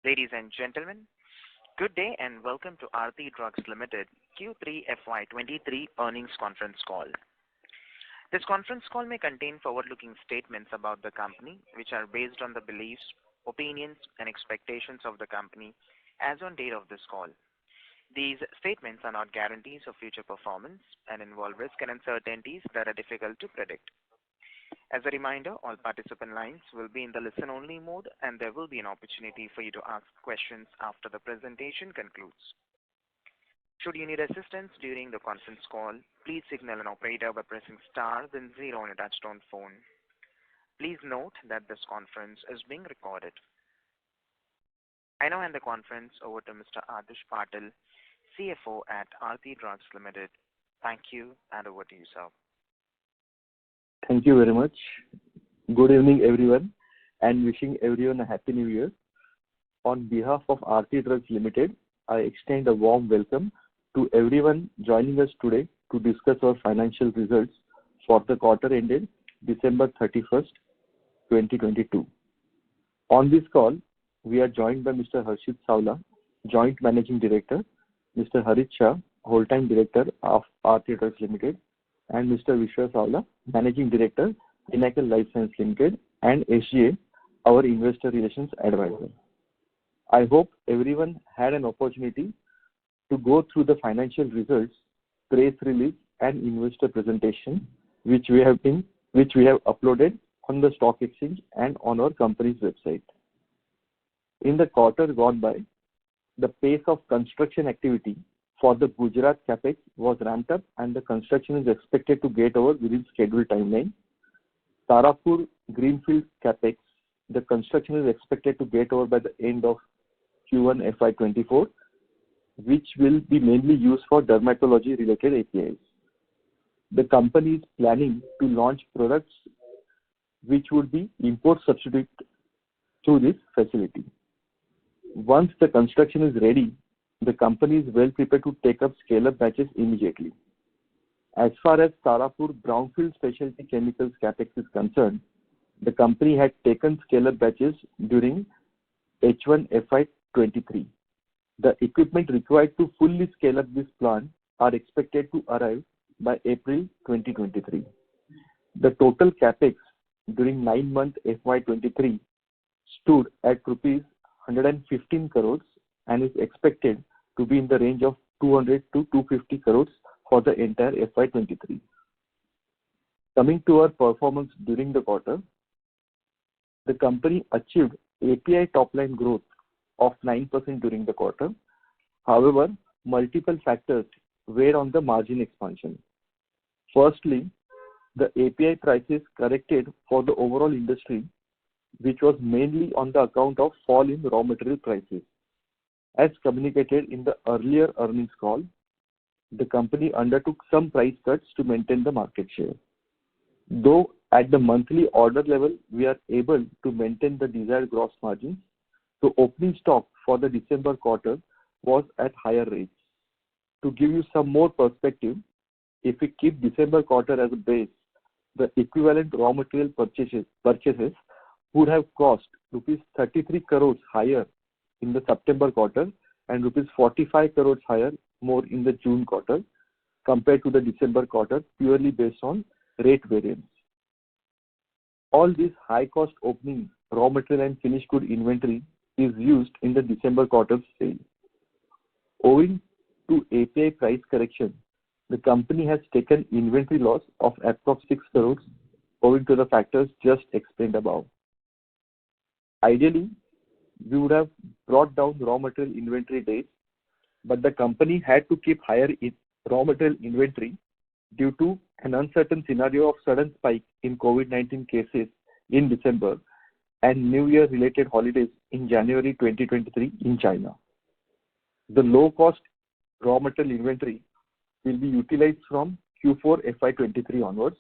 Ladies and gentlemen, good day and welcome to Aarti Drugs Limited Q3 FY23 earnings conference call. This conference call may contain forward-looking statements about the company, which are based on the beliefs, opinions, and expectations of the company as on date of this call. These statements are not guarantees of future performance and involve risk and uncertainties that are difficult to predict. As a reminder, all participant lines will be in the listen-only mode, and there will be an opportunity for you to ask questions after the presentation concludes. Should you need assistance during the conference call, please signal an operator by pressing star then 0 on your touchtone phone. Please note that this conference is being recorded. I now hand the conference over to Mr. Adish Patil, CFO at Aarti Drugs Limited. Thank you, and over to you, sir. Thank you very much. Good evening, everyone, and wishing everyone a happy new year. On behalf of Aarti Drugs Limited, I extend a warm welcome to everyone joining us today to discuss our financial results for the quarter ended December 31st, 2022. On this call, we are joined by Mr. Harshit Savla, Joint Managing Director, Mr. Harit Shah, Whole-Time Director of Aarti Drugs Limited, and Mr. Vishwa Savla, Managing Director, Pinnacle Life Science Limited, and SGA, our Investor Relations Advisor. I hope everyone had an opportunity to go through the financial results, press release, and investor presentation, which we have uploaded on the stock exchange and on our company's website. In the quarter gone by, the pace of construction activity for the Gujarat Capex was ramped up and the construction is expected to get over within scheduled timeline. Tarapur Greenfield Capex, the construction is expected to get over by the end of Q1 FY24, which will be mainly used for dermatology related APIs. The company is planning to launch products which would be import substitute through this facility. Once the construction is ready, the company is well prepared to take up scale-up batches immediately. As far as Tarapur Brownfield Specialty Chemicals Capex is concerned, the company had taken scale-up batches during H1 FY23. The equipment required to fully scale up this plant are expected to arrive by April 2023. The total Capex during 9-month FY23 stood at rupees 115 crores and is expected to be in the range of 200 to 250 crores for the entire FY23. Coming to our performance during the quarter, the company achieved API top-line growth of 9% during the quarter. However, multiple factors weighed on the margin expansion. Firstly, the API prices corrected for the overall industry, which was mainly on the account of fall in raw material prices. As communicated in the earlier earnings call, the company undertook some price cuts to maintain the market share. Though at the monthly order level, we are able to maintain the desired gross margins, the opening stock for the December quarter was at higher rates. To give you some more perspective, if we keep December quarter as a base, the equivalent raw material purchases would have cost rupees 33 crores higher in the September quarter and rupees 45 crores higher more in the June quarter compared to the December quarter, purely based on rate variance. All this high cost opening raw material and finished good inventory is used in the December quarter's sale. Owing to API price correction, the company has taken inventory loss of approx 6 crores owing to the factors just explained above. Ideally, we would have brought down raw material inventory days, but the company had to keep higher raw material inventory due to an uncertain scenario of sudden spike in COVID-19 cases in December and New Year related holidays in January 2023 in China. The low cost raw material inventory will be utilized from Q4 FY23 onwards,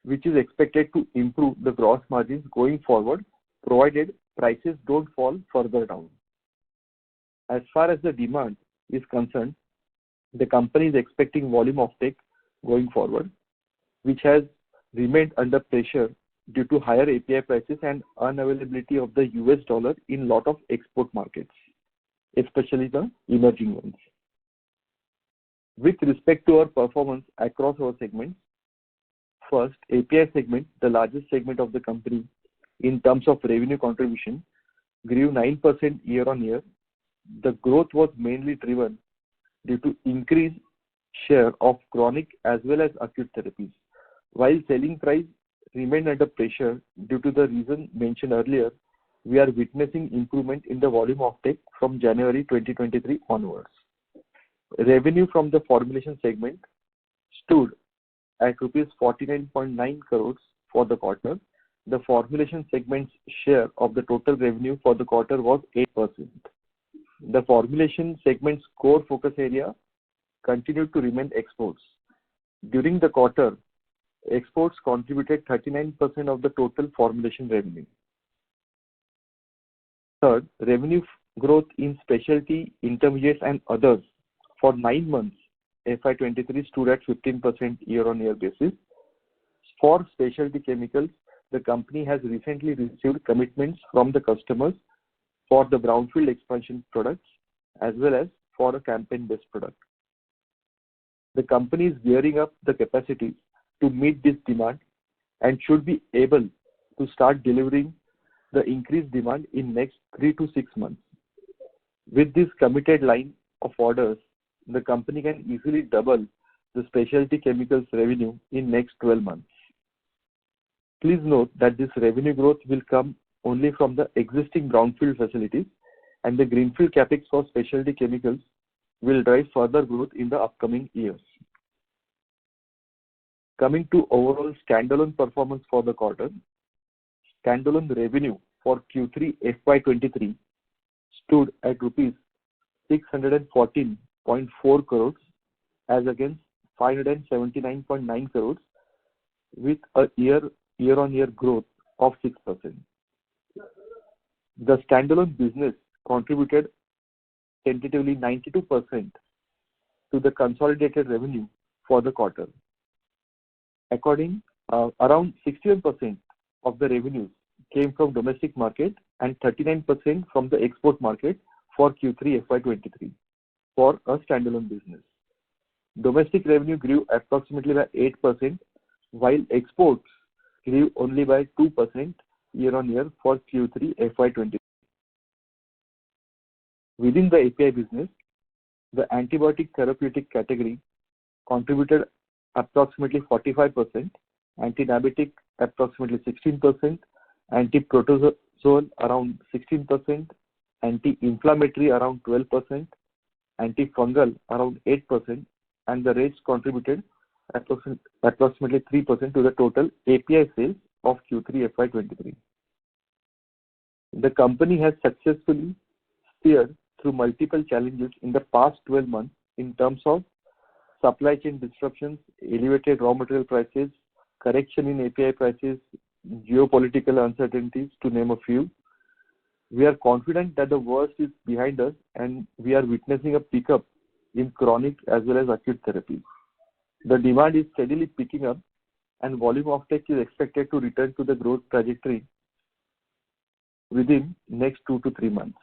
which is expected to improve the gross margins going forward, provided prices don't fall further down. As far as the demand is concerned, the company is expecting volume offtake going forward, which has remained under pressure due to higher API prices and unavailability of the US dollar in lot of export markets, especially the emerging ones. With respect to our performance across our segments, first, API segment, the largest segment of the company in terms of revenue contribution, grew 9% year-on-year. The growth was mainly driven due to increased share of chronic as well as acute therapies, while selling price remained under pressure due to the reason mentioned earlier. We are witnessing improvement in the volume offtake from January 2023 onwards. Revenue from the formulation segment stood at rupees 49.9 crores for the quarter. The formulation segment's share of the total revenue for the quarter was 8%. The formulation segment's core focus area continued to remain exports. During the quarter, exports contributed 39% of the total formulation revenue. Third, revenue growth in specialty, intermediates and others for 9 months FY23 stood at 15% year-on-year basis. For specialty chemicals, the company has recently received commitments from the customers for the brownfield expansion products as well as for a campaign-based product. The company is gearing up the capacity to meet this demand and should be able to start delivering the increased demand in next 3 to 6 months. With this committed line of orders, the company can easily double the specialty chemicals revenue in next 12 months. Please note that this revenue growth will come only from the existing brownfield facilities, and the greenfield capex for specialty chemicals will drive further growth in the upcoming years. Coming to overall standalone performance for the quarter, standalone revenue for Q3 FY23 stood at rupees 614.4 crores as against 579.9 crores with a year-on-year growth of 6%. The standalone business contributed tentatively 92% to the consolidated revenue for the quarter. Around 61% of the revenues came from domestic market and 39% from the export market for Q3 FY23 for a standalone business. Domestic revenue grew approximately by 8%, while exports grew only by 2% year-on-year for Q3 FY23. Within the API business, the antibiotic therapeutic category contributed approximately 45%, anti-diabetic approximately 16%, anti-protozoal around 16%, anti-inflammatory around 12%, antifungal around 8%, and the rest contributed approximately 3% to the total API sales of Q3 FY23. The company has successfully steered through multiple challenges in the past 12 months in terms of supply chain disruptions, elevated raw material prices, correction in API prices, geopolitical uncertainties, to name a few. We are confident that the worst is behind us and we are witnessing a pickup in chronic as well as acute therapies. The demand is steadily picking up and volume offtake is expected to return to the growth trajectory within next 2 to 3 months.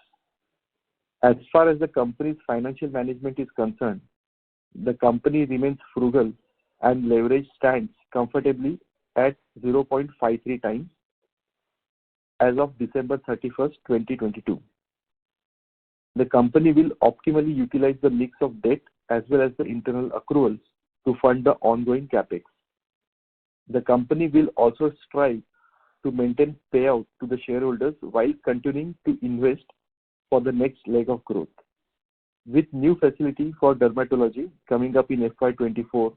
As far as the company's financial management is concerned, the company remains frugal and leverage stands comfortably at 0.53 times as of December 31st, 2022. The company will optimally utilize the mix of debt as well as the internal accruals to fund the ongoing capex. The company will also strive to maintain payout to the shareholders while continuing to invest for the next leg of growth. With new facility for dermatology coming up in FY24,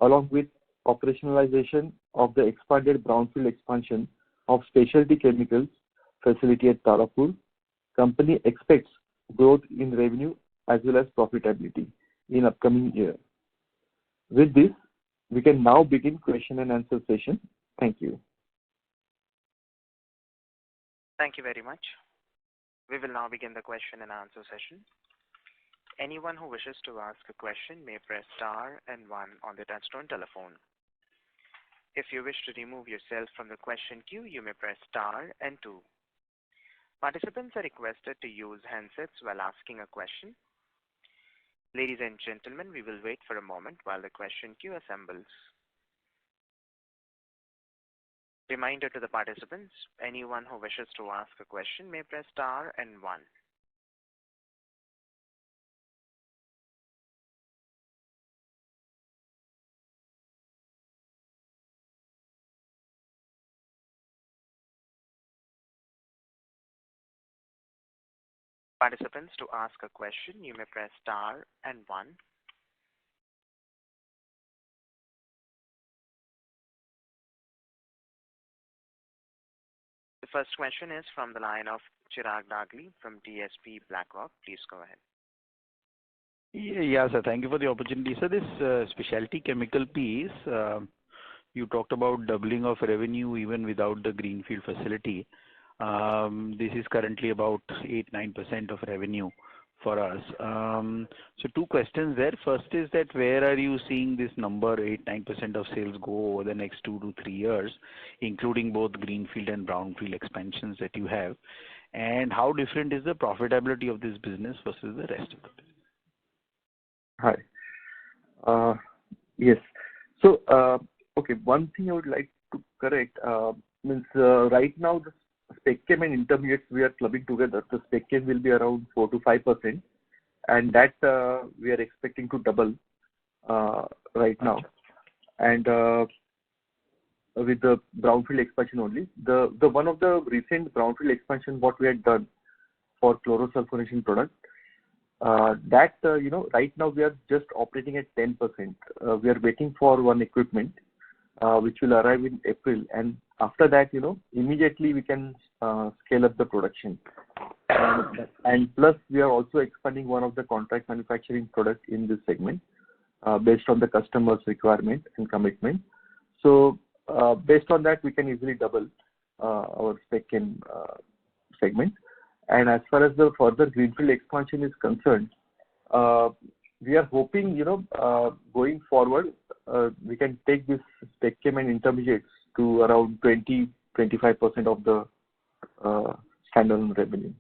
along with operationalization of the expanded brownfield expansion of specialty chemicals facility at Tarapur, company expects growth in revenue as well as profitability in upcoming year. With this, we can now begin question and answer session. Thank you. Thank you very much. We will now begin the question and answer session. Anyone who wishes to ask a question may press star and one on the touchtone telephone. If you wish to remove yourself from the question queue, you may press star and 2. Participants are requested to use handsets while asking a question. Ladies and gentlemen, we will wait for a moment while the question queue assembles. Reminder to the participants, anyone who wishes to ask a question may press star and 1. Participants, to ask a question, you may press star and 1. The first question is from the line of Chirag Dagli from DSP BlackRock. Please go ahead. Yeah, sir. Thank you for the opportunity. So this specialty chemical piece, you talked about doubling of revenue even without the greenfield facility. This is currently about 8-9% of revenue for us. So two questions there. First is that where are you seeing this number 8-9% of sales go over the next 2 to 3 years, including both greenfield and brownfield expansions that you have, and how different is the profitability of this business versus the rest of the business? Hi. Yes. So, okay, one thing I would like to correct means right now the spec chem and intermediates we are clubbing together. The spec chem will be around 4 to 5%, and that we are expecting to double right now. And with the brownfield expansion only, the one of the recent brownfield expansion what we had done for chlorosulfonation product. That right now we are just operating at 10%. We are waiting for one equipment which will arrive in April, and after that, immediately we can scale up the production. And plus, we are also expanding one of the contract manufacturing products in this segment based on the customer's requirement and commitment. So, based on that, we can easily double our spec chem segment. And as far as the further greenfield expansion is concerned, we are hoping, going forward, we can take this spec chem and intermediates to around 20-25% of the standalone revenue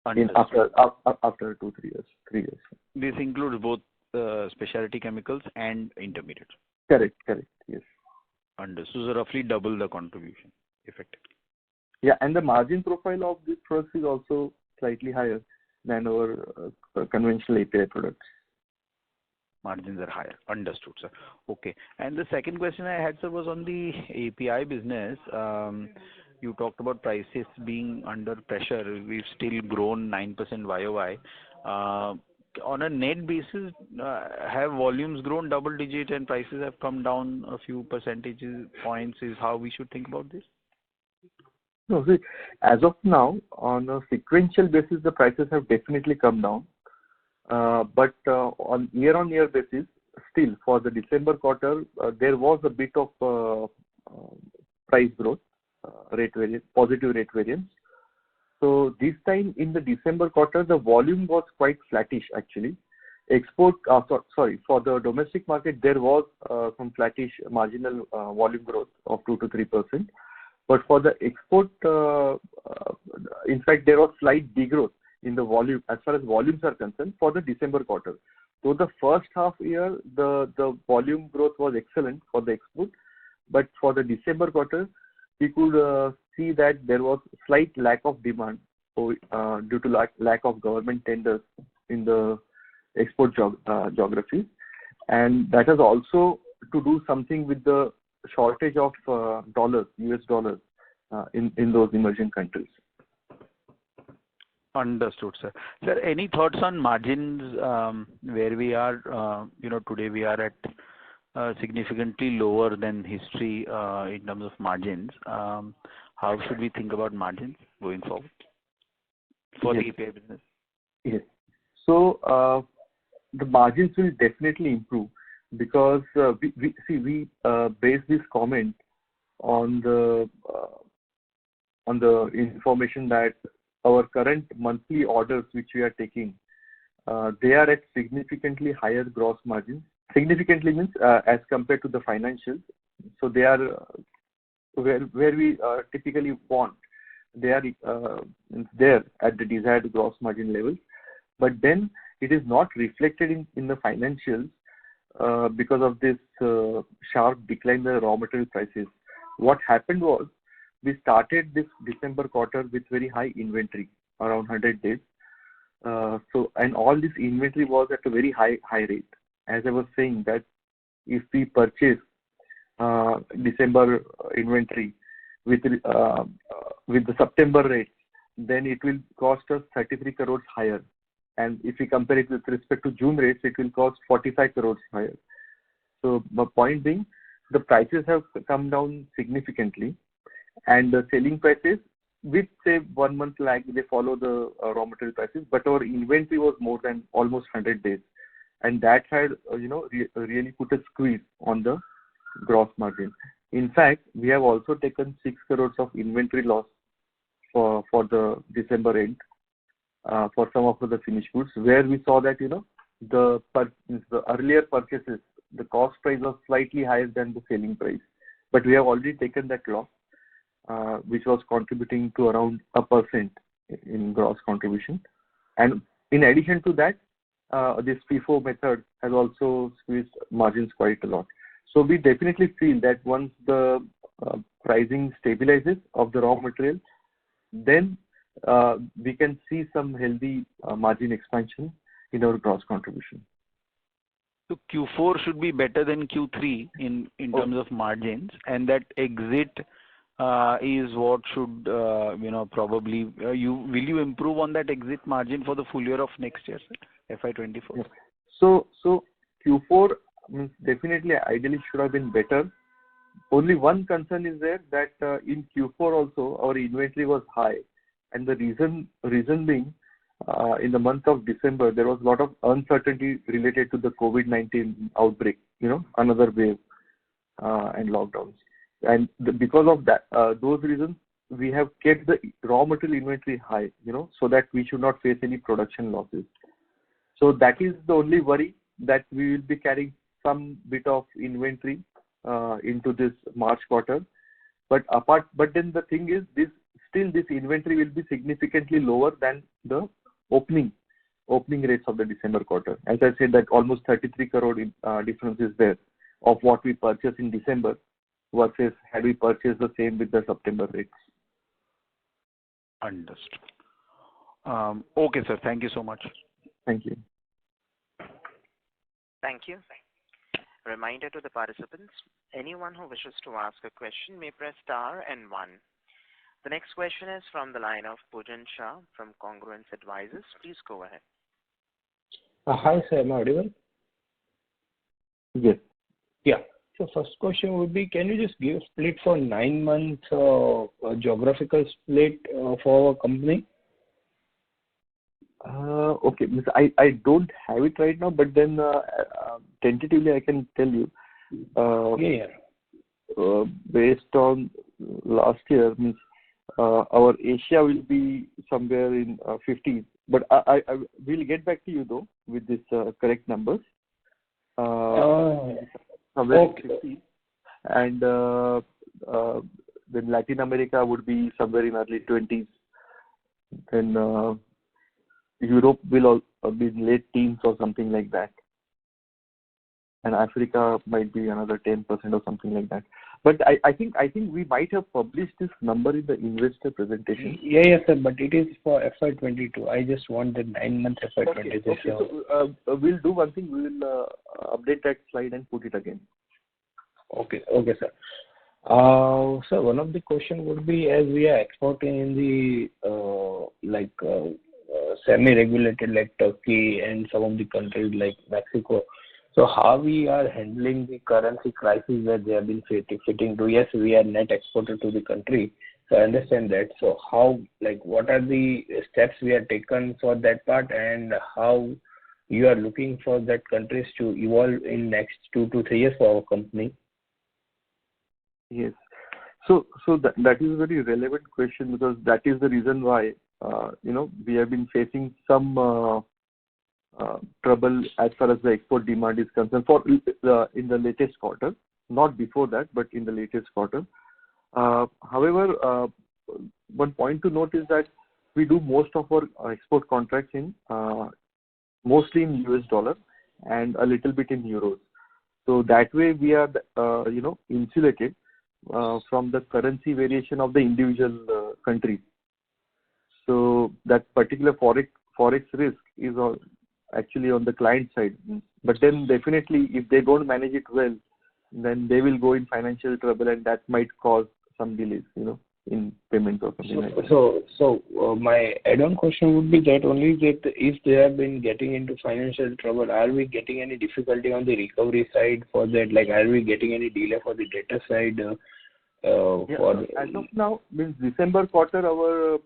after 2-3 years. 3 years. This includes both specialty chemicals and intermediates. Correct. Yes. Understood. So roughly double the contribution, effectively. Yeah, and the margin profile of this product is also slightly higher than our conventional API products. Margins are higher. Understood, sir. Okay. And the second question I had, sir, was on the API business. You talked about prices being under pressure. We've still grown 9% YOY. On a net basis, have volumes grown double digit and prices have come down a few percentage points is how we should think about this? No, see, as of now, on a sequential basis, the prices have definitely come down. But on year-on-year basis, still for the December quarter, there was a bit of price growth, positive rate variance. So this time in the December quarter, the volume was quite flattish actually. For the domestic market, there was some flattish marginal volume growth of 2 to 3%. But for the export, in fact, there was slight degrowth in the volume as far as volumes are concerned for the December quarter. So the first half year, the volume growth was excellent for the export. But for the December quarter, we could see that there was slight lack of demand due to lack of government tenders in the export geographies. And that has also to do something with the shortage of dollars, US dollars, in those emerging countries. Understood, sir. Sir, any thoughts on margins where we are? Today we are at significantly lower than history in terms of margins. How should we think about margins going forward for the API business? Yes. So the margins will definitely improve because we base this comment on the information that our current monthly orders which we are taking, they are at significantly higher gross margins significantly means as compared to the financials. So they are where we typically want. They are there at the desired gross margin level, but then it is not reflected in the financials because of this sharp decline in the raw material prices. What happened was we started this December quarter with very high inventory, around 100 days. And all this inventory was at a very high rate. As I was saying that if we purchase December inventory with the September rate, then it will cost us 33 crores higher. And if we compare it with respect to June rates, it will cost 45 crores higher. So my point being, the prices have come down significantly, and the selling prices with say 1 month lag, they follow the raw material prices, but our inventory was more than almost 100 days, and that had really put a squeeze on the gross margin. In fact, we have also taken 6 crores of inventory loss for the December end for some of the finished goods, where we saw that the earlier purchases, the cost price was slightly higher than the selling price, but we have already taken that loss, which was contributing to around 1% in gross contribution. And in addition to that, this FIFO method has also squeezed margins quite a lot. So we definitely feel that once the pricing stabilizes of the raw material, then we can see some healthy margin expansion in our gross contribution. So Q4 should be better than Q3 in terms of margins, and that exit is what should probably will you improve on that exit margin for the full year of next year, sir, FY24? Yes. So Q4 means definitely ideally should have been better. Only one concern is there that in Q4 also our inventory was high, and the reason being in the month of December there was a lot of uncertainty related to the COVID-19 outbreak, another wave and lockdowns, and because of that those reasons we have kept the raw material inventory high, so that we should not face any production losses. So that is the only worry, that we will be carrying some bit of inventory into this March quarter. But then the thing is, this inventory will be significantly lower than the opening rates of the December quarter. As I said, that almost 33 crore difference is there of what we purchased in December versus had we purchased the same with the September rates. Understood. Okay, sir. Thank you so much. Thank you. Thank you. Reminder to the participants, anyone who wishes to ask a question may press star and 1. The next question is from the line of Pujan Shah from Congruence Advisors. Please go ahead. Hi, sir. Am I audible? Yes. Yeah. So first question would be, can you just give a split for 9 months geographical split for our company? Okay. I don't have it right now, but then tentatively I can tell you. Based on last year, means our Asia will be somewhere in 50s, but I will get back to you though with this correct numbers. Somewhere in 50s, and then Latin America would be somewhere in early 20s. Then Europe will be in late teens or something like that, and Africa might be another 10% or something like that. But I think we might have published this number in the investor presentation. Yes, sir. But it is for FY22. I just want the 9 month FY22. Okay. So we'll do one thing. We will update that slide and put it again. Okay, sir. So one of the question would be, as we are exporting in the semi-regulated like Turkey and some of the countries like Mexico. So how we are handling the currency crisis that they have been fitting to? Yes, we are net exporter to the country, so I understand that. So how, what are the steps we have taken for that part, and how you are looking for that countries to evolve in next 2 to 3 years for our company? Yes. So that is a very relevant question, because that is the reason why we have been facing some trouble as far as the export demand is concerned for in the latest quarter, not before that, but in the latest quarter. However, one point to note is that we do most of our export contracts in mostly in US dollar and a little bit in euros. So that way we are insulated from the currency variation of the individual countries. So that particular forex risk is actually on the client side. But then definitely if they don't manage it well, then they will go in financial trouble, and that might cause some delays, in payments or something like that. So my add-on question would be that only that if they have been getting into financial trouble, are we getting any difficulty on the recovery side for that? Like, are we getting any delay for the data side? As of now, means December quarter, our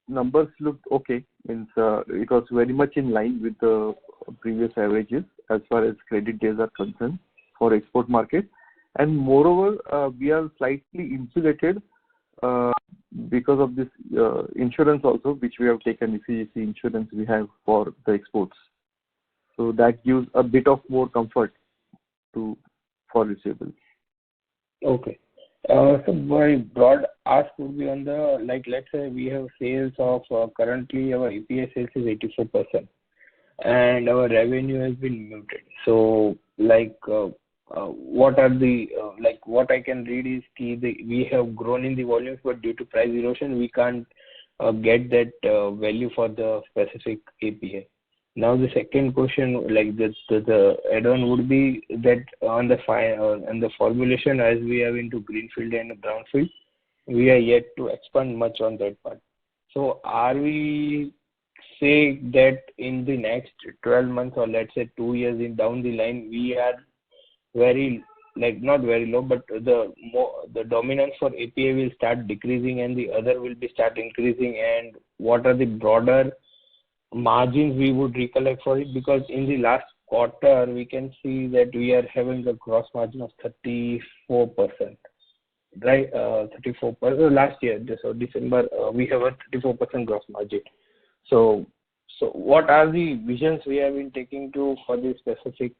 numbers looked okay. Means it was very much in line with the previous averages as far as credit days are concerned for export market. And moreover, we are slightly insulated because of this insurance also, which we have taken, ECGC insurance we have for the exports. So that gives a bit of more comfort for receivables. Okay. So my broad ask would be on the, like, let's say we have sales of currently our API sales is 84% and our revenue has been muted. So like what are the what I can read is we have grown in the volumes, but due to price erosion we can't get that value for the specific API. Now the second question, like the add-on would be that on the formulation, as we have into greenfield and brownfield, we are yet to expand much on that part. So are we say that in the next 12 months or let's say 2 years down the line, we are very, like, not very low, but the dominance for API will start decreasing and the other will be start increasing, and what are the broader margins we would recollect for it? Because in the last quarter we can see that we are having a gross margin of 34%, right? 34% last year, so December we have a 34% gross margin. So what are the visions we have been taking for this specific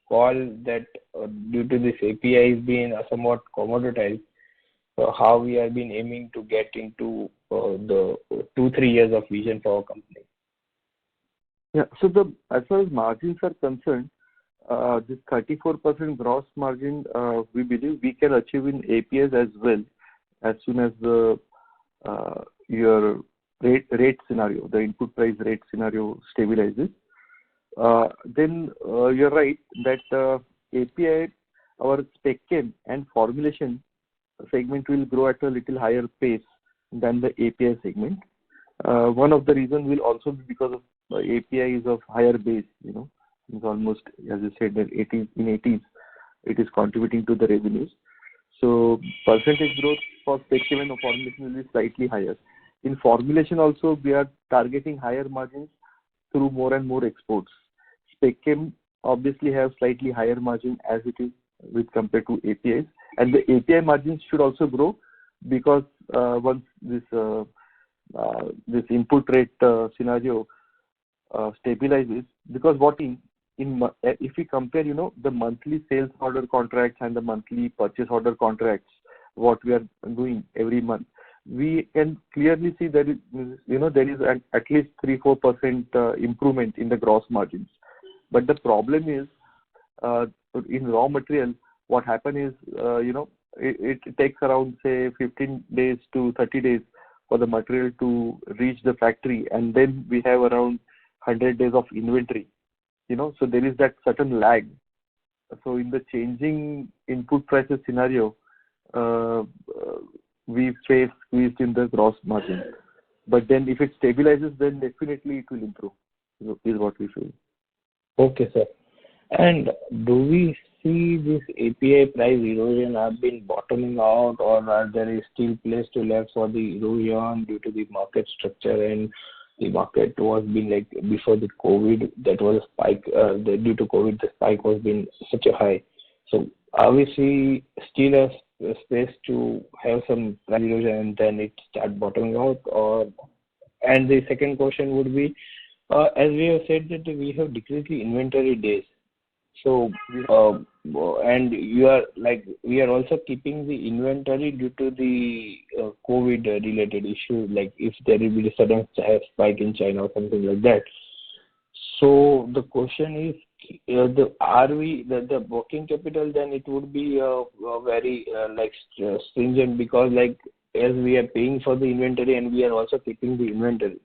call that due to this API is being somewhat commoditized, so how we have been aiming to get into the 2-3 years of vision for our company? Yeah. So as far as margins are concerned, this 34% gross margin, we believe we can achieve in APIs as well, as soon as your rate scenario, the input price rate scenario stabilizes. Then you're right that API, our spec chem and formulation segment will grow at a little higher pace than the API segment. One of the reasons will also be because of API is of higher base, it's almost, as you said, that 80s, it is contributing to the revenues. So percentage growth for spec chem and formulation will be slightly higher. In formulation also, we are targeting higher margins through more and more exports. Spec chem obviously have slightly higher margin as it is with compared to APIs, and the API margins should also grow because once this input rate scenario stabilizes, because if we compare the monthly sales order contracts and the monthly purchase order contracts, what we are doing every month, we can clearly see that there is at least 3-4% improvement in the gross margins. But the problem is in raw material, what happens is it takes around, say, 15 days to 30 days for the material to reach the factory, and then we have around 100 days of inventory. So there is that certain lag. So in the changing input prices scenario, we face squeezed in the gross margin. But then if it stabilizes, then definitely it will improve, is what we feel. Okay, sir. And do we see this API price erosion have been bottoming out, or are there still place to left for the erosion due to the market structure, and the market was been like before the COVID, that was a spike, due to COVID the spike was been such a high. So are we still a space to have some price erosion and then it start bottoming out? And the second question would be, As we have said that we have decreased the inventory days. So, and we are also keeping the inventory due to the COVID related issue, like if there will be a sudden spike in China or something like that. So the question is, the working capital, then it would be very stringent, because like as we are paying for the inventory and we are also keeping the inventory.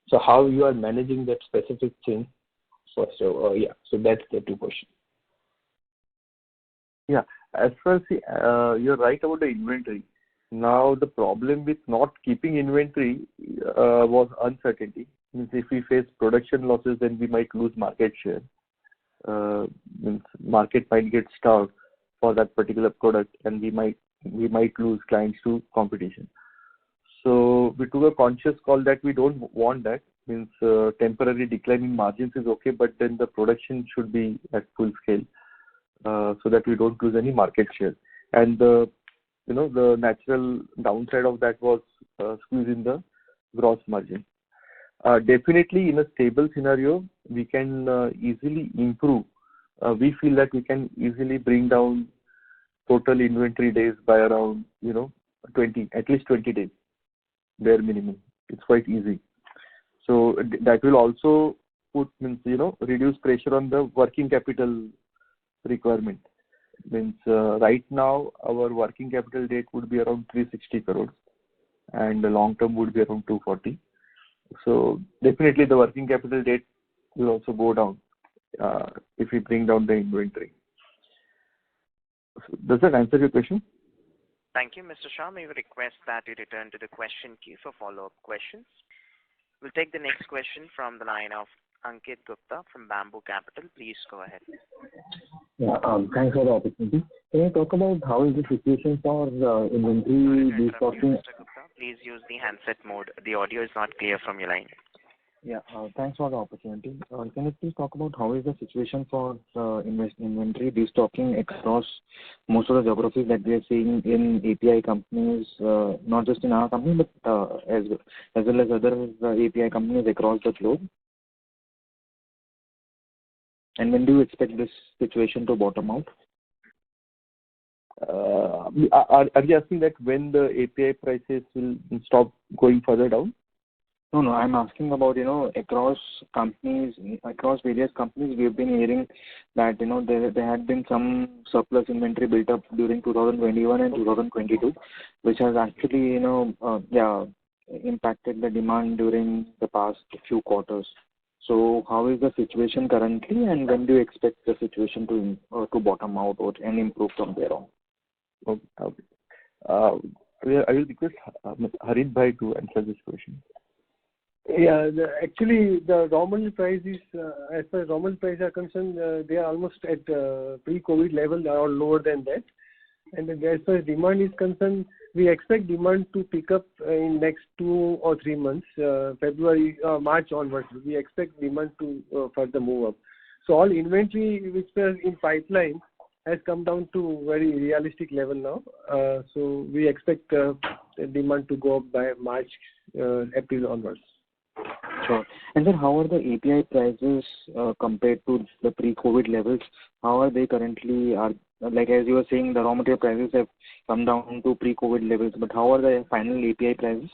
So how you are managing that specific thing? So so that's the two questions. Yeah, as far as you're right about the inventory. Now the problem with not keeping inventory was uncertainty. Means if we face production losses, then we might lose market share. Means market might get starved for that particular product, and we might lose clients to competition. So we took a conscious call that we don't want that. Means temporary decline in margins is okay, but then the production should be at full scale, so that we don't lose any market share. And the natural downside of that was squeezing the gross margin. Definitely, in a stable scenario, we can easily improve. We feel that we can easily bring down total inventory days by around 20, at least 20 days, bare minimum. It's quite easy. So that will also reduce pressure on the working capital requirement. Means right now our working capital debt would be around 360 crores, and the long term would be around 240. So definitely the working capital debt will also go down if we bring down the inventory. So does that answer your question? Thank you, Mr. Shah. May we request that you return to the question queue for follow-up questions. We'll take the next question from the line of Ankit Gupta from Bamboo Capital. Please go ahead. Yeah, thanks for the opportunity. Can you talk about how is the situation for inventory destocking? Mr. Gupta, please use the handset mode. The audio is not clear from your line. Yeah, thanks for the opportunity. Can you please talk about how is the situation for inventory destocking across most of the geographies that we are seeing in API companies, not just in our company, but as well as other API companies across the globe? And when do you expect this situation to bottom out? Are you asking that when the API prices will stop going further down? No, I'm asking about, across companies, across various companies, we've been hearing that, there had been some surplus inventory built up during 2021 and 2022, which has actually, impacted the demand during the past few quarters. So how is the situation currently, and when do you expect the situation to bottom out and improve from there on? Okay. I will request Harit Bhai to answer this question. Yeah, actually the raw material prices, as far as raw material prices are concerned, they are almost at pre-COVID level or lower than that. And as far as demand is concerned, we expect demand to pick up in next 2 or 3 months, March onwards. We expect demand to further move up. So all inventory which was in pipeline has come down to very realistic level now. So we expect demand to go up by March, April onwards. Sure. And then how are the API prices compared to the pre-COVID levels? How are they currently? Like as you were saying, the raw material prices have come down to pre-COVID levels, but how are the final API prices?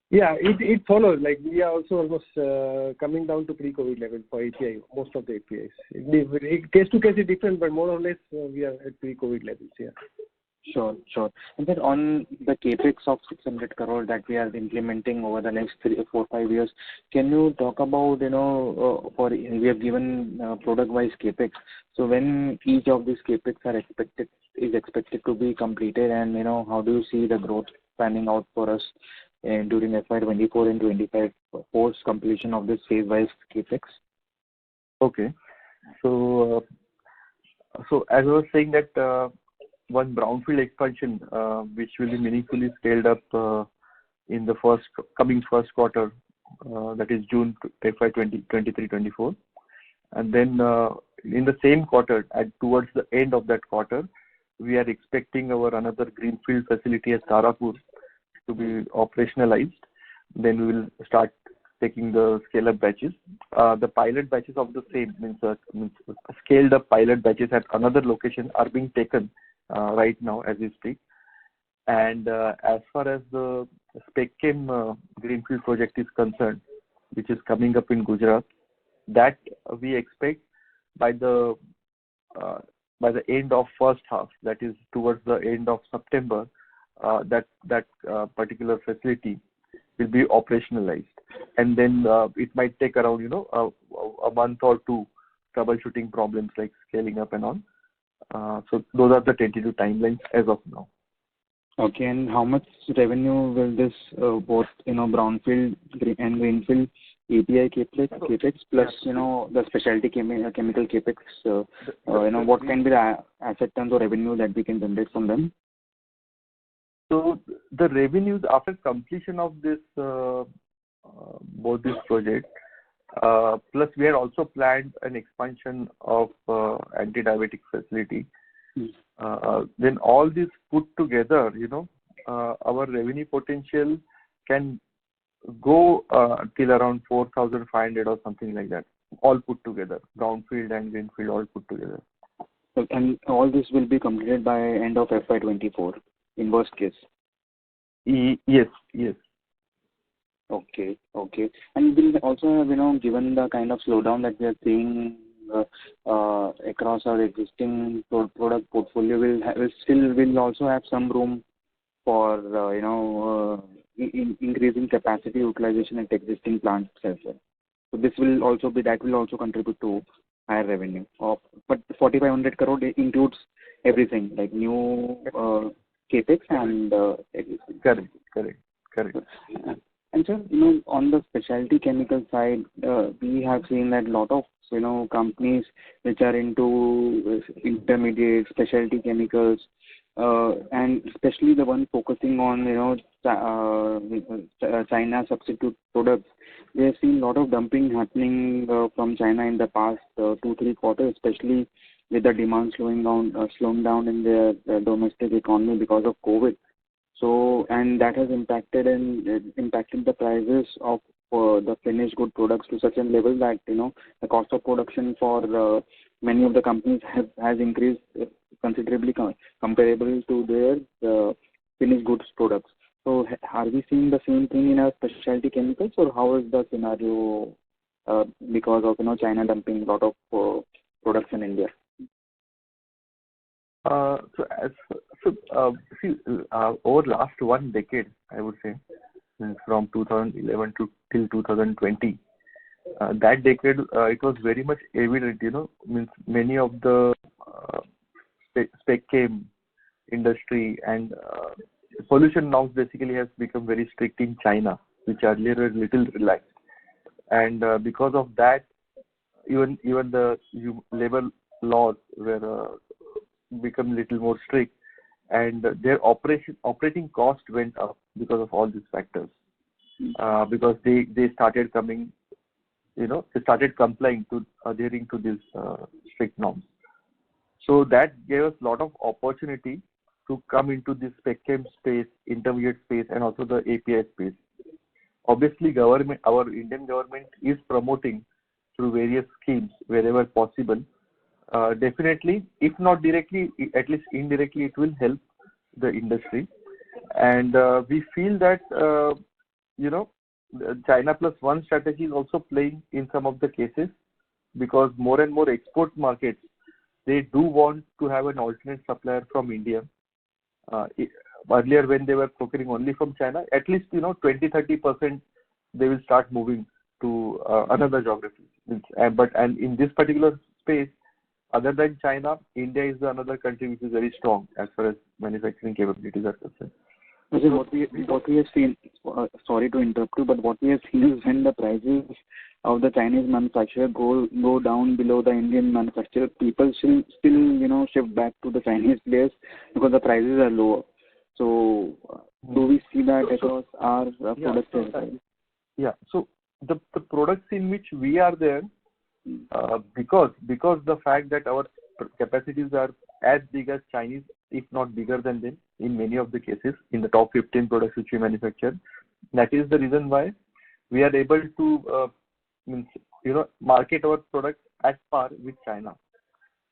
Yeah, it follows. Like we are also almost coming down to pre-COVID level for API, most of the APIs. Case to case is different, but more or less we are at pre-COVID levels. Yeah. Sure. And then on the capex of 600 crore that we are implementing over the next 3, 4, 5 years, can you talk about, we have given product-wise capex. So when each of these capex is expected to be completed, and how do you see the growth panning out for us during FY24 and 25 post completion of this phase-wise capex? Okay. So as I was saying that. One brownfield expansion, which will be meaningfully scaled up in the coming first quarter, that is June FY23-24, and then in the same quarter, towards the end of that quarter, we are expecting our another greenfield facility at Tarapur to be operationalized. Then we will start taking the scale-up batches. The pilot batches of the same means scaled-up pilot batches at another location are being taken right now as we speak. And as far as the SpecChem greenfield project is concerned, which is coming up in Gujarat, that we expect by the end of first half, that is towards the end of September, that particular facility will be operationalized, and then it might take around a month or two troubleshooting problems like scaling up and on. So those are the tentative timelines as of now. Okay, and how much revenue will this both brownfield and greenfield API capex plus the specialty chemical capex? What can be the asset terms or revenue that we can generate from them? So the revenues after completion of this both these projects, plus we had also planned an expansion of anti-diabetic facility. Then all this put together, our revenue potential can go till around 4,500 or something like that, all put together, brownfield and greenfield all put together. And all this will be completed by end of FY24 in worst case. Yes. Okay. And will also have, given the kind of slowdown that we are seeing across our existing product portfolio, will also have some room for increasing capacity utilization at existing plants as well. So that will also contribute to higher revenue. But 4,500 crore includes everything like new capex and existing. Correct. And sir, on the specialty chemical side, we have seen that a lot of companies which are into intermediate specialty chemicals, and especially the one focusing on China substitute products. We have seen a lot of dumping happening from China in the past 2-3 quarters, especially with the demand slowing down in their domestic economy because of COVID. So, and that has impacted the prices of the finished good products to such a level that the cost of production for many of the companies has increased considerably comparable to their finished goods products. So are we seeing the same thing in our specialty chemicals, or how is the scenario because of China dumping a lot of products in India? Over last one decade, I would say, from 2011 till 2020, that decade it was very much evident. Means many of the SpecChem industry and pollution norms basically has become very strict in China, which earlier were little relaxed, and because of that, even the labor laws were become little more strict, and their operating cost went up because of all these factors. Because they started coming, they started complying to adhering to these strict norms. So that gave us a lot of opportunity to come into this SpecChem space, intermediate space, and also the API space. Obviously, our Indian government is promoting through various schemes wherever possible. Definitely, if not directly, at least indirectly, it will help the industry. And we feel that China plus one strategy is also playing in some of the cases, because more and more export markets, they do want to have an alternate supplier from India. Earlier, when they were procuring only from China, at least 20-30% they will start moving to another geography. And in this particular space, other than China, India is another country which is very strong as far as manufacturing capabilities are concerned. What we have seen, sorry to interrupt you, but what we have seen is when the prices of the Chinese manufacturer go down below the Indian manufacturer, people still shift back to the Chinese players because the prices are lower. So do we see that across our products as well? Yeah. So the products in which we are there, because the fact that our capacities are as big as Chinese, if not bigger than them in many of the cases, in the top 15 products which we manufacture, that is the reason why we are able to market our products at par with China.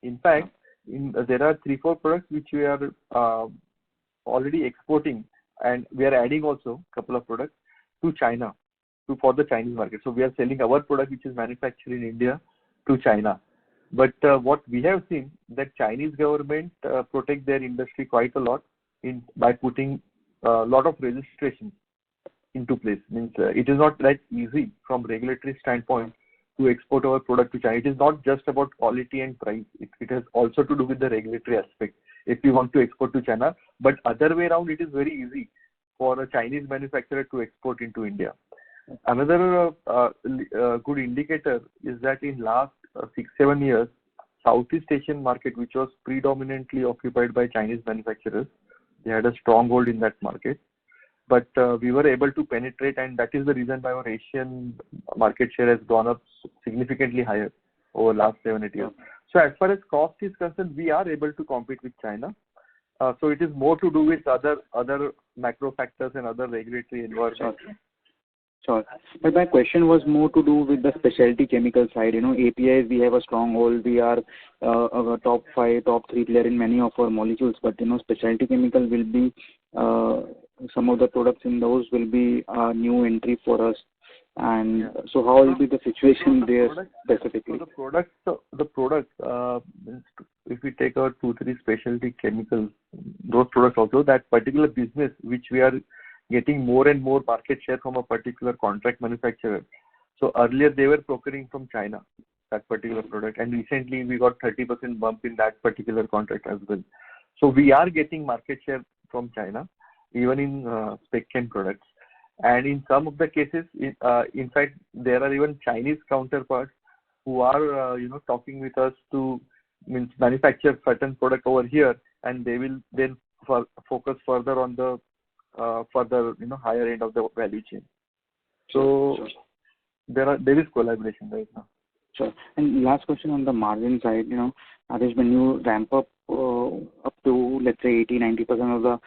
In fact, there are 3-4 products which we are already exporting, and we are adding also a couple of products to China for the Chinese market. So we are selling our product which is manufactured in India to China. But what we have seen that Chinese government protect their industry quite a lot by putting a lot of registrations into place. Means it is not that easy from regulatory standpoint to export our product to China. It is not just about quality and price. It has also to do with the regulatory aspect if you want to export to China. But other way around, it is very easy for a Chinese manufacturer to export into India. Another good indicator is that in last 6-7 years, Southeast Asian market, which was predominantly occupied by Chinese manufacturers, they had a stronghold in that market. But we were able to penetrate, and that is the reason why our Asian market share has gone up significantly higher over last 7-8 years. So as far as cost is concerned, we are able to compete with China. So it is more to do with other macro factors and other regulatory environment. Sure. But my question was more to do with the specialty chemical side. APIs, we have a stronghold. We are a top 5, top 3 player in many of our molecules. But, specialty chemical will be, some of the products in those will be a new entry for us. And so how will be the situation there specifically? So the products, if we take our 2-3 specialty chemicals, those products also, that particular business which we are getting more and more market share from a particular contract manufacturer. So earlier they were procuring from China, that particular product, and recently we got 30% bump in that particular contract as well. So we are getting market share from China, even in spec chem products. And in some of the cases, in fact, there are even Chinese counterparts who are, talking with us to manufacture certain product over here, and they will then focus further on the higher end of the value chain. So there is collaboration right now. Sure. And last question on the margin side, Adesh, when you ramp up to, let's say, 80-90% of the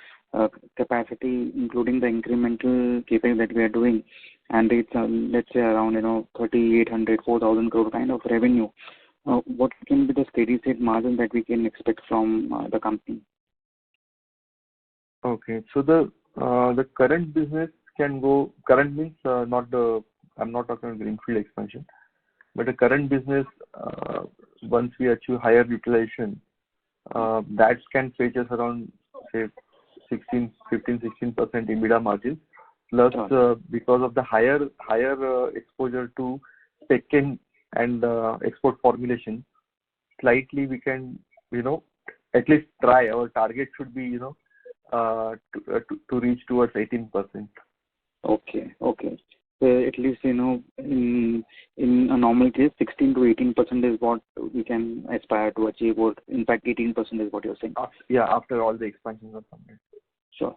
capacity, including the incremental CapEx that we are doing, and it's, let's say, around, 3,800, 4,000 crore kind of revenue, what can be the steady state margin that we can expect from the company? Okay. So the current business can go, current means I'm not talking about greenfield expansion, but the current business, once we achieve higher utilization, that can fetch us around, say, 15-16% EBITDA margins. Plus, because of the higher exposure to spec chem and export formulation, slightly we can, at least try. Our target should be, to reach towards 18%. Okay. At least, in a normal case, 16 to 18% is what we can aspire to achieve, or in fact 18% is what you're saying. After all the expansions are completed. Sure.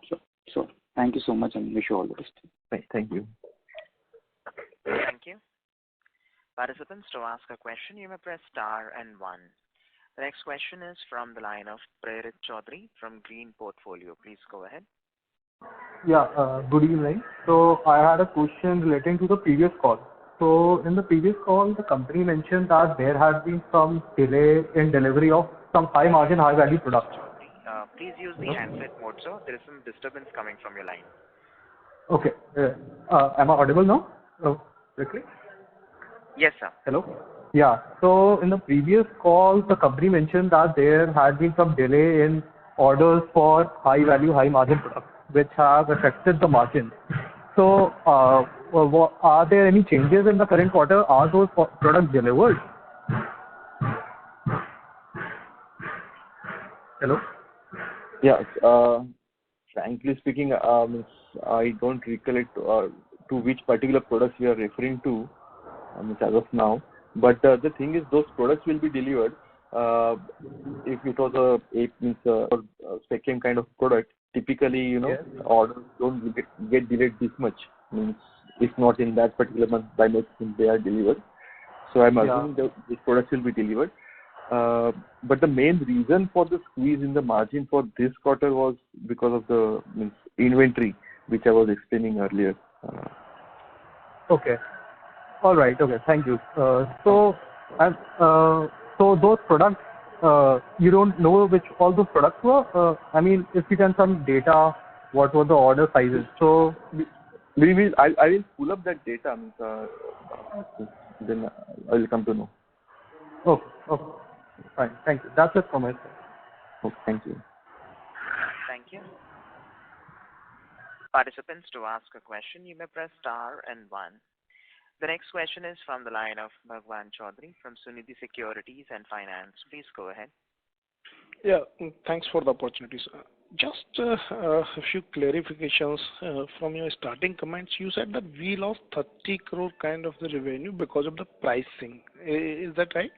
Thank you so much, and wish you all the best. Thank you. Thank you. Participants, to ask a question, you may press star and 1. The next question is from the line of Prerit Chaudhary from Green Portfolio. Please go ahead. Yeah, good evening. So I had a question relating to the previous call. So in the previous call, the company mentioned that there has been some delay in delivery of some high margin, high value products. Please use the handset mode, sir. There is some disturbance coming from your line. Okay. Am I audible now? Quickly? Yes, sir. Hello? Yeah. So in the previous call, the company mentioned that there had been some delay in orders for high value, high margin products, which have affected the margin. So are there any changes in the current quarter? Are those products delivered? Hello? Yeah. Frankly speaking, I don't recollect to which particular products we are referring to as of now. But the thing is, those products will be delivered. If it was a spec chem kind of product, typically, orders don't get delayed this much. If not in that particular month, by next month they are delivered. So I'm assuming that these products will be delivered. But the main reason for the squeeze in the margin for this quarter was because of the inventory, which I was explaining earlier. Okay. All right. Okay. Thank you. So those products, you don't know which all those products were? I mean, if you can some data, what were the order sizes? So I will pull up that data, then I will come to know. okay. Okay. Fine. Thank you. That's it from my side. Okay, thank you. Thank you. Participants, to ask a question, you may press star and 1. The next question is from the line of Bhagwan Chaudhary from Sunidhi Securities and Finance. Please go ahead. Yeah, thanks for the opportunity, sir. Just a few clarifications from your starting comments. You said that we lost 30 crore kind of the revenue because of the pricing. Is that right?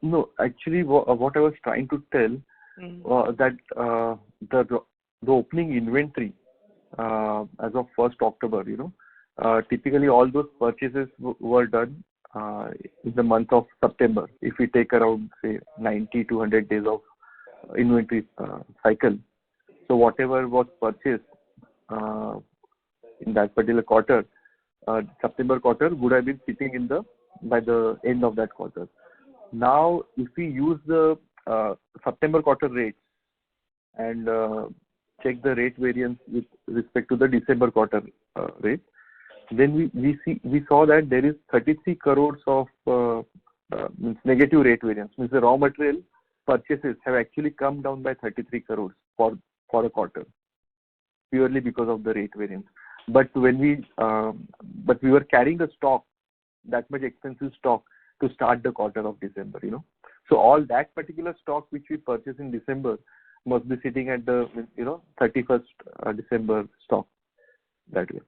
No, actually, what I was trying to tell that the opening inventory as of 1st October, typically all those purchases were done in the month of September. If we take around, say, 90 to 100 days of inventory cycle, so whatever was purchased in that particular quarter, September quarter, would have been sitting by the end of that quarter. Now, if we use the September quarter rates and check the rate variance with respect to the December quarter rate, then we saw that there is 33 crores of negative rate variance. Means the raw material purchases have actually come down by 33 crores for a quarter, purely because of the rate variance. But when we were carrying the stock, that much expensive stock, to start the quarter of December, So all that particular stock which we purchased in December must be sitting at the 31st December stock, that way.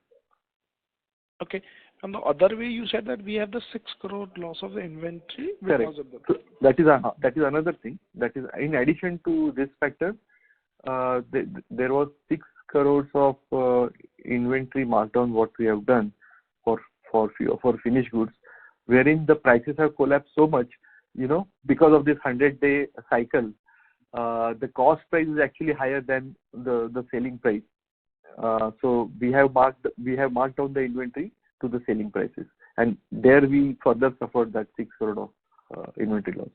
Okay. And the other way, you said that we have the 6 crore loss of the inventory because of the... So that is another thing. That is, in addition to this factor, there was 6 crores of inventory markdown what we have done for finished goods, wherein the prices have collapsed so much, because of this 100-day cycle. The cost price is actually higher than the selling price. So we have marked down the inventory to the selling prices, and there we further suffered that 6 crore of inventory loss.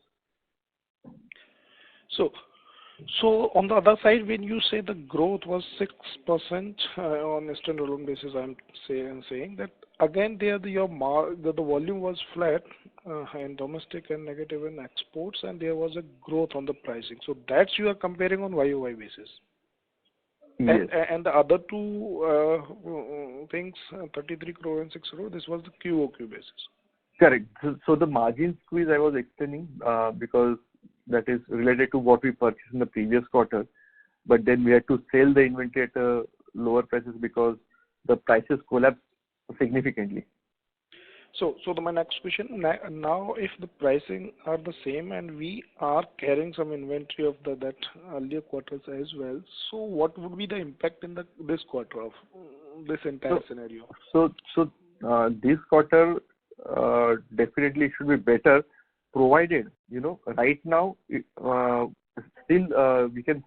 So on the other side, when you say the growth was 6% on a standalone basis, I'm saying that again there the volume was flat in domestic and negative in exports, and there was a growth on the pricing. So that's you are comparing on YOY basis. Yes. And the other two things, 33 crore and 6 crore, this was the QOQ basis. Correct. So the margin squeeze I was explaining because that is related to what we purchased in the previous quarter, but then we had to sell the inventory at lower prices because the prices collapsed significantly. So my next question, now if the pricing are the same and we are carrying some inventory of that earlier quarters as well, so what would be the impact in this quarter of this entire scenario? So this quarter definitely should be better, provided, right now, still we can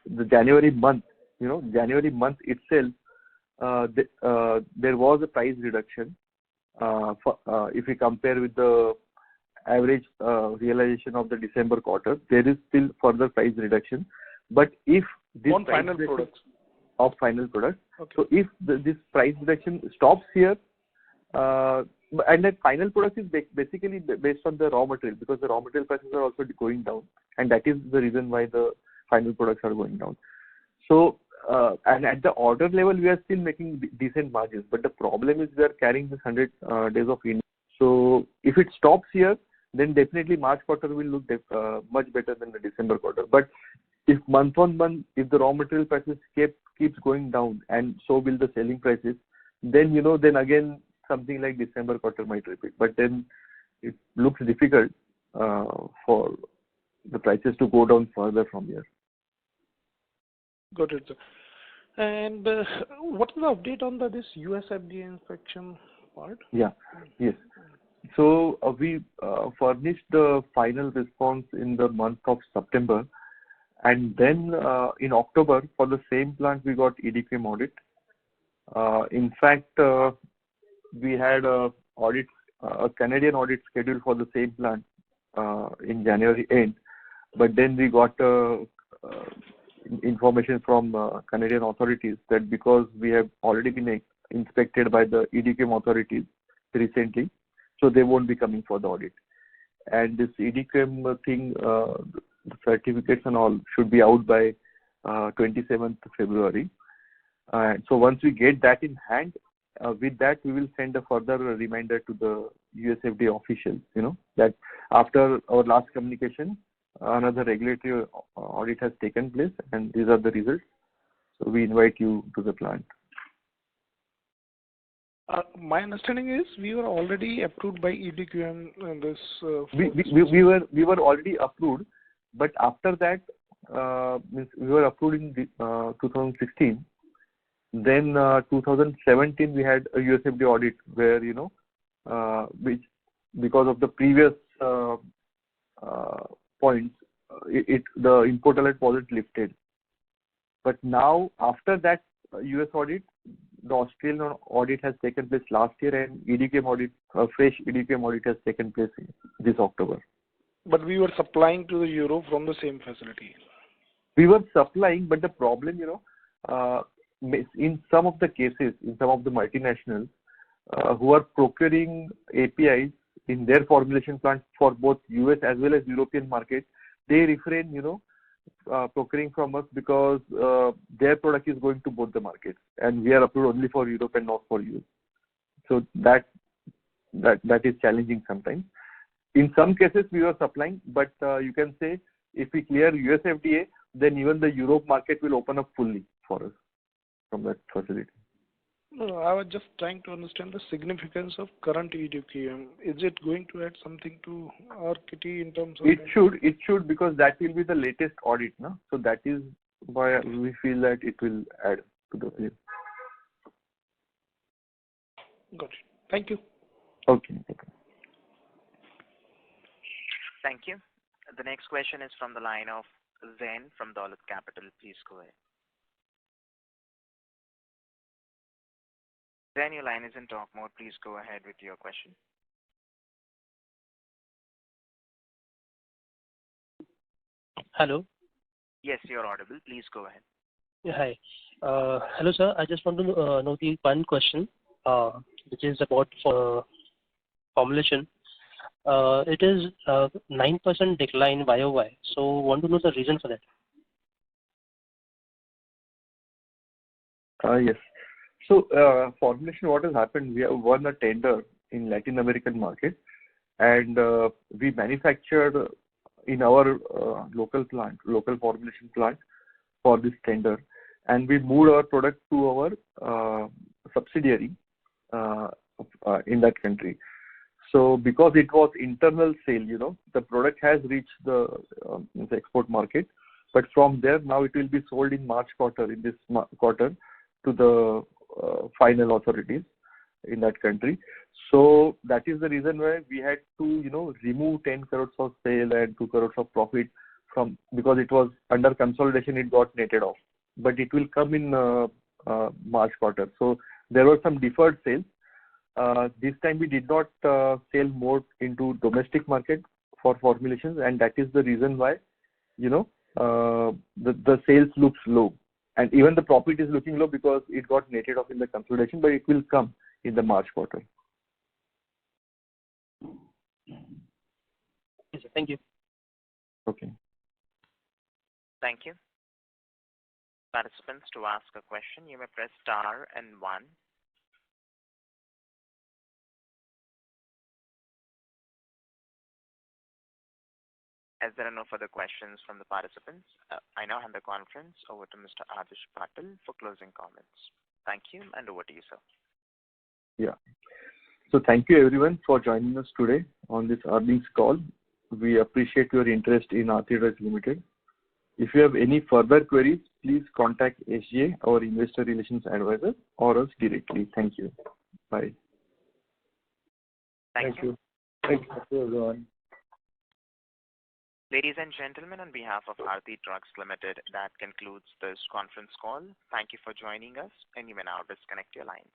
the January month, January month itself, there was a price reduction. If we compare with the average realization of the December quarter, there is still further price reduction. But if this on final products. Of final products, okay. So if this price reduction stops here, and that final product is basically based on the raw material, because the raw material prices are also going down, and that is the reason why the final products are going down. So, and at the order level, we are still making decent margins, but the problem is we are carrying this 100 days of inventory. So, if it stops here, then definitely March quarter will look much better than the December quarter. But if month on month, if the raw material prices keeps going down, and so will the selling prices, then then again something like December quarter might repeat. But then it looks difficult for the prices to go down further from here. Got it, sir. And what is the update on this US FDA inspection part? Yeah. Yes. So we furnished the final response in the month of September, And then in October, for the same plant, we got EDQM audit. In fact, we had a Canadian audit scheduled for the same plant in January end, but then we got information from Canadian authorities that because we have already been inspected by the EDQM authorities recently, so they won't be coming for the audit. And this EDQM thing, the certificates and all should be out by 27th February. So once we get that in hand, with that we will send a further reminder to the USFDA officials, that after our last communication, another regulatory audit has taken place and these are the results. So we invite you to the plant. My understanding is we were already approved by EDQM in this. We were already approved, but after that, we were approved in 2016. Then 2017 we had a USFDA audit where which because of the previous points, the import alert wasn't lifted. But now after that US audit, the Australian audit has taken place last year, and EDQM audit, fresh EDQM audit has taken place this October. But we were supplying to the Europe from the same facility. We were supplying, but the problem, in some of the cases, in some of the multinationals who are procuring APIs in their formulation plants for both US as well as European market, they refrain, procuring from us because their product is going to both the markets, and we are approved only for Europe and not for US. So that is challenging sometimes. In some cases we are supplying, but you can say if we clear US FDA, then even the Europe market will open up fully for us from that facility. No, I was just trying to understand the significance of current EDQM. Is it going to add something to our kitty in terms of? It should because that will be the latest audit, no? So that is why we feel that it will add to the value. Got it. Thank you. Okay. Thank you. The next question is from the line of Zain from Dolat Capital. Please go ahead. Zain, your line is in talk mode. Please go ahead with your question. Hello. Yes, you're audible. Please go ahead. Yeah, hi. Hello, sir. I just want to know the one question, which is about formulation. It is 9% decline YOY. So, want to know the reason for that? Yes. So, formulation, what has happened, we have won a tender in Latin American market, and we manufactured in our local formulation plant for this tender, and we moved our product to our subsidiary in that country. So, because it was internal sale, the product has reached the export market, but from there now it will be sold in March quarter, in this quarter, to the final authorities in that country. So that is the reason why we had to remove 10 crores of sale and 2 crores of profit from, because it was under consolidation, it got netted off, but it will come in March quarter. So there were some deferred sales. This time we did not sell more into domestic market for formulations, and that is the reason why the sales looks low. And even the profit is looking low because it got netted off in the consolidation, but it will come in the March quarter. Yes, sir. Thank you. Okay. Thank you. Participants, to ask a question, you may press star and 1. As there are no further questions from the participants, I now hand the conference over to Mr. Adish Patil for closing comments. Thank you, and over to you, sir. Yeah. So thank you everyone for joining us today on this earnings call. We appreciate your interest in Aarti Drugs Limited. If you have any further queries, please contact SGA, our investor relations advisor, or us directly. Thank you. Bye. Thank you. Thank you everyone. Ladies and gentlemen, on behalf of Aarti Drugs Limited, that concludes this conference call. Thank you for joining us, and you may now disconnect your lines.